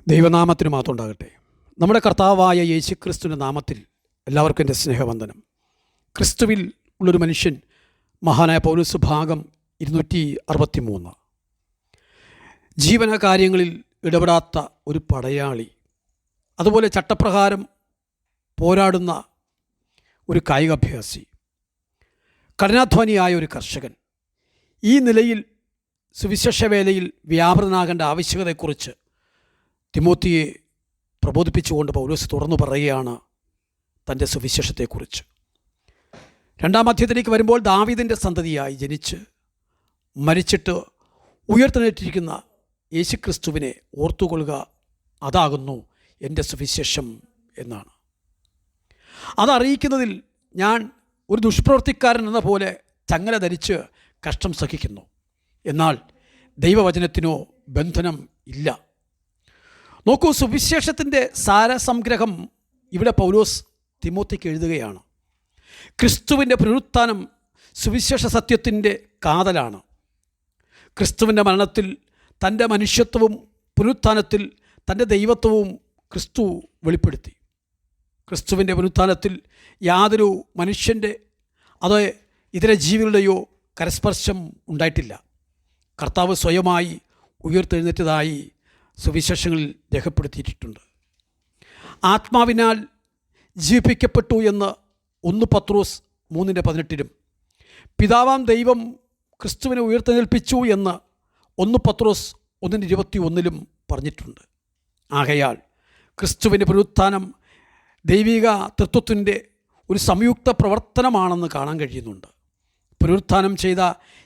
ദൈവനാമത്തിന് മാത്രം ഉണ്ടാകട്ടെ. നമ്മുടെ കർത്താവായ യേശുക്രിസ്തുവിൻ്റെ നാമത്തിൽ എല്ലാവർക്കും എൻ്റെ സ്നേഹവന്ദനം. ക്രിസ്തുവിൽ ഉള്ളൊരു മനുഷ്യൻ, മഹാനായ പൗലോസ് ഭാഗം 263. ജീവനകാര്യങ്ങളിൽ ഇടപെടാത്ത ഒരു പടയാളി, അതുപോലെ ചട്ടപ്രകാരം പോരാടുന്ന ഒരു കായികാഭ്യാസി, കഠിനാധ്വാനിയായ ഒരു കർഷകൻ, ഈ നിലയിൽ സുവിശേഷ വേലയിൽ വ്യാപൃതനാകേണ്ട ആവശ്യകതയെക്കുറിച്ച് തിമോത്തിയെ പ്രബോധിപ്പിച്ചുകൊണ്ട് പൗലോസ് തുറന്നു പറയുകയാണ് തൻ്റെ സുവിശേഷത്തെക്കുറിച്ച്. 2-ാം അധ്യായത്തിലേക്ക് വരുമ്പോൾ, ദാവീദിൻ്റെ സന്തതിയായി ജനിച്ച് മരിച്ചിട്ട് ഉയർത്തെഴുന്നേറ്റിരിക്കുന്ന യേശുക്രിസ്തുവിനെ ഓർത്തുകൊള്ളുക, അതാകുന്നു എൻ്റെ സുവിശേഷം എന്നാണ്. അതറിയിക്കുന്നതിൽ ഞാൻ ഒരു ദുഷ്പ്രവർത്തിക്കാരൻ എന്ന പോലെ ചങ്ങല ധരിച്ച് കഷ്ടം സഹിക്കുന്നു. എന്നാൽ ദൈവവചനത്തിനോ ബന്ധനം ഇല്ല. നോക്കൂ, സുവിശേഷത്തിൻ്റെ സാരസംഗ്രഹം ഇവിടെ പൗലോസ് തിമോത്തിക്ക് എഴുതുകയാണ്. ക്രിസ്തുവിൻ്റെ പുനരുത്ഥാനം സുവിശേഷ സത്യത്തിൻ്റെ കാതലാണ്. ക്രിസ്തുവിൻ്റെ മരണത്തിൽ തൻ്റെ മനുഷ്യത്വവും പുനരുത്ഥാനത്തിൽ തൻ്റെ ദൈവത്വവും ക്രിസ്തു വെളിപ്പെടുത്തി. ക്രിസ്തുവിൻ്റെ പുനരുത്ഥാനത്തിൽ യാതൊരു മനുഷ്യൻ്റെ അതോ ഇതര ജീവികളുടെയോ കരസ്പർശം ഉണ്ടായിട്ടില്ല. കർത്താവ് സ്വയമായി ഉയർത്തെഴുന്നേറ്റതായി സുവിശേഷങ്ങളിൽ രേഖപ്പെടുത്തിയിട്ടുണ്ട്. ആത്മാവിനാൽ ജീവിപ്പിക്കപ്പെട്ടു എന്ന് 1 പത്രോസ് 3:18 പിതാവാം ദൈവം ക്രിസ്തുവിനെ ഉയർത്തെഴുന്നേൽപ്പിച്ചു എന്ന് 1 പത്രോസ് 1:21 പറഞ്ഞിട്ടുണ്ട്. ആകയാൽ ക്രിസ്തുവിൻ്റെ പുനരുത്ഥാനം ദൈവിക തത്വത്തിൻ്റെ ഒരു സംയുക്ത പ്രവർത്തനമാണെന്ന് കാണാൻ കഴിയുന്നുണ്ട്. പുനരുത്ഥാനം ചെയ്ത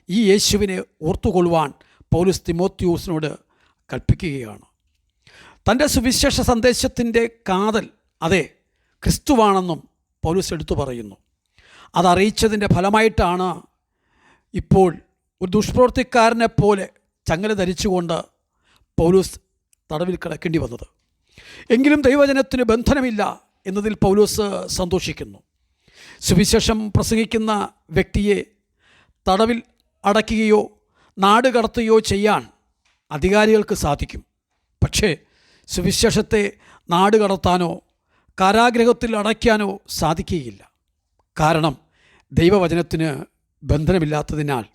ഈ യേശുവിനെ ഓർത്തുകൊള്ളുവാൻ പൗലോസ് തിമോത്തിയോസിനോട് കൽപ്പിക്കുകയാണ്. തൻ്റെ സുവിശേഷ സന്ദേശത്തിൻ്റെ കാതൽ അതെ ക്രിസ്തുവാണെന്നും പൗലോസ് എടുത്തു പറയുന്നു. അതറിയിച്ചതിൻ്റെ ഫലമായിട്ടാണ് ഇപ്പോൾ ഒരു ദുഷ്പ്രവർത്തിക്കാരനെ പോലെ ചങ്ങല ധരിച്ചുകൊണ്ട് പൗലോസ് തടവിൽ കിടക്കേണ്ടി വന്നത്. എങ്കിലും ദൈവവചനത്തിന് ബന്ധനമില്ല എന്നതിൽ പൗലോസ് സന്തോഷിക്കുന്നു. സുവിശേഷം പ്രസംഗിക്കുന്ന വ്യക്തിയെ തടവിൽ അടയ്ക്കുകയോ നാട് കടത്തുകയോ ചെയ്യാൻ അധികാരികൾക്ക് സാധിക്കും. പക്ഷേ സുവിശേഷത്തെ നാട് കടത്താനോ കാരാഗൃഹത്തിൽ അടയ്ക്കാനോ സാധിക്കുകയില്ല. കാരണം ദൈവവചനത്തിന് ബന്ധനമില്ലാത്തതിനാൽ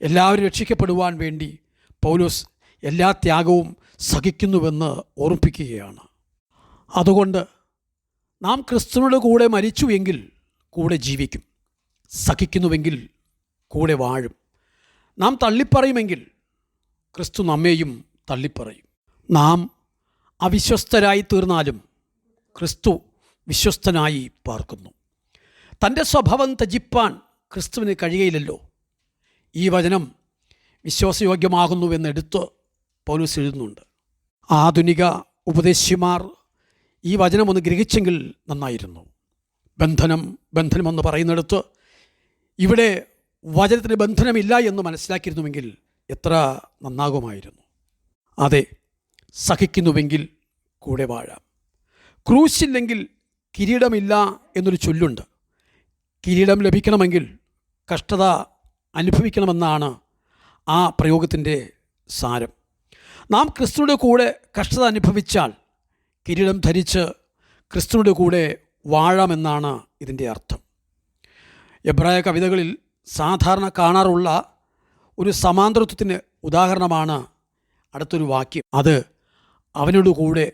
എല്ലാവരും രക്ഷിക്കപ്പെടുവാൻ വേണ്ടി പൗലോസ് എല്ലാ ത്യാഗവും സഹിക്കുന്നുവെന്ന് ഓർമ്മിപ്പിക്കുകയാണ്. അതുകൊണ്ട് നാം ക്രിസ്തുവിനോട് കൂടെ മരിച്ചുവെങ്കിൽ കൂടെ ജീവിക്കും, സഹിക്കുന്നുവെങ്കിൽ കൂടെ വാഴും. നാം തള്ളിപ്പറയുമെങ്കിൽ ക്രിസ്തു നമ്മെയും തള്ളിപ്പറയും. നാം അവിശ്വസ്തരായി തീർന്നാലും ക്രിസ്തു വിശ്വസ്തനായി പാർക്കുന്നു. തൻ്റെ സ്വഭാവം ത്യജിപ്പാൻ ക്രിസ്തുവിന് കഴിയുകയില്ലല്ലോ. ഈ വചനം വിശ്വാസയോഗ്യമാകുന്നുവെന്നെടുത്ത് പൗലോസ് എഴുതുന്നുണ്ട്. ആധുനിക ഉപദേശിമാർ ഈ വചനം ഒന്ന് ഗ്രഹിച്ചെങ്കിൽ നന്നായിരുന്നു. ബന്ധനമെന്ന് പറയുന്നിടത്ത് ഇവിടെ വചനത്തിന് ബന്ധനമില്ല എന്ന് മനസ്സിലാക്കിയിരുന്നുവെങ്കിൽ എത്ര നന്നാകുമായിരുന്നു. അതെ, സഹിക്കുന്നുവെങ്കിൽ കൂടെ വാഴാം. ക്രൂശില്ലെങ്കിൽ കിരീടമില്ല എന്നൊരു ചൊല്ലുണ്ട്. കിരീടം ലഭിക്കണമെങ്കിൽ കഷ്ടത അനുഭവിക്കണമെന്നാണ് ആ പ്രയോഗത്തിൻ്റെ സാരം. നാം ക്രിസ്തുവിൻ്റെ കൂടെ കഷ്ടത അനുഭവിച്ചാൽ കിരീടം ധരിച്ച് ക്രിസ്തുവിൻ്റെ കൂടെ വാഴാമെന്നാണ് ഇതിൻ്റെ അർത്ഥം. എബ്രായ കവിതകളിൽ സാധാരണ കാണാറുള്ള ഒരു സമാന്തരത്വത്തിന് ഉദാഹരണമാണ് അടുത്തൊരു വാക്യം. അത് അവനോട് കൂടെ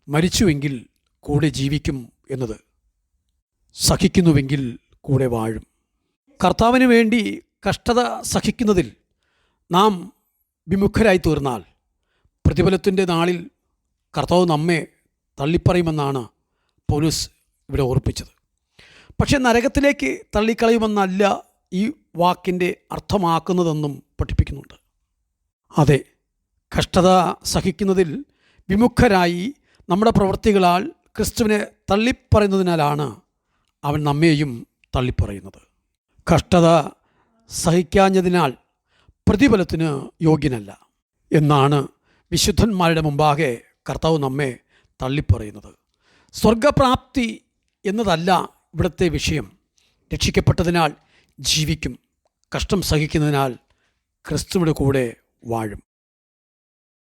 മരിച്ചുവെങ്കിൽ കൂടെ ജീവിക്കും എന്നത്. സഹിക്കുന്നുവെങ്കിൽ കൂടെ വാഴും. കർത്താവിന് വേണ്ടി കഷ്ടത സഹിക്കുന്നതിൽ നാം വിമുഖരായി തീർന്നാൽ പ്രതിഫലത്തിൻ്റെ നാളിൽ കർത്താവ് നമ്മെ തള്ളിപ്പറയുമെന്നാണ് പൗലോസ് ഇവിടെ ഓർപ്പിച്ചത്. പക്ഷേ നരകത്തിലേക്ക് തള്ളിക്കളയുമെന്നല്ല ഈ വാക്കിൻ്റെ അർത്ഥമാക്കുന്നതെന്നും പഠിപ്പിക്കുന്നുണ്ട്. അതെ, കഷ്ടത സഹിക്കുന്നതിൽ വിമുഖരായി നമ്മുടെ പ്രവൃത്തികളാൽ ക്രിസ്തുവിനെ തള്ളിപ്പറയുന്നതിനാലാണ് അവൻ നമ്മെയും തള്ളിപ്പറയുന്നത്. കഷ്ടത സഹിക്കാഞ്ഞതിനാൽ പ്രതിഫലത്തിന് യോഗ്യനല്ല എന്നാണ് വിശുദ്ധന്മാരുടെ മുമ്പാകെ കർത്താവ് നമ്മെ തള്ളിപ്പറയുന്നത്. സ്വർഗപ്രാപ്തി എന്നതല്ല ഇവിടുത്തെ വിഷയം. രക്ഷിക്കപ്പെട്ടതിനാൽ ജീവിക്കും, കഷ്ടം സഹിക്കുന്നതിനാൽ ക്രിസ്തുവിൻ്റെ കൂടെ വാഴും.